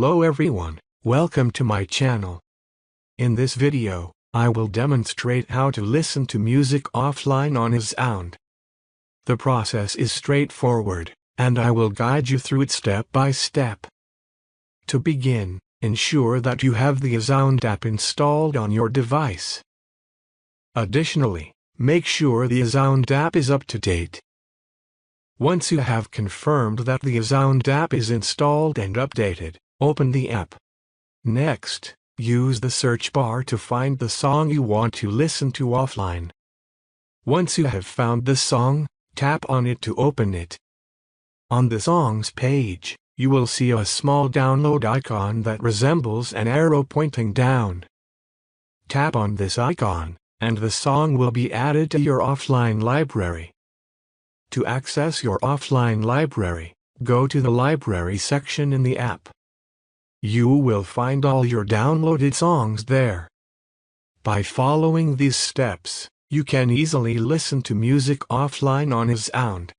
Hello everyone, welcome to my channel. In this video, I will demonstrate how to listen to music offline on eSound. The process is straightforward, and I will guide you through it step by step. To begin, ensure that you have the eSound app installed on your device. Additionally, make sure the eSound app is up to date. Once you have confirmed that the eSound app is installed and updated, open the app. Next, use the search bar to find the song you want to listen to offline. Once you have found the song, tap on it to open it. On the song's page, you will see a small download icon that resembles an arrow pointing down. Tap on this icon, and the song will be added to your offline library. To access your offline library, go to the Library section in the app. You will find all your downloaded songs there. By following these steps, you can easily listen to music offline on eSound.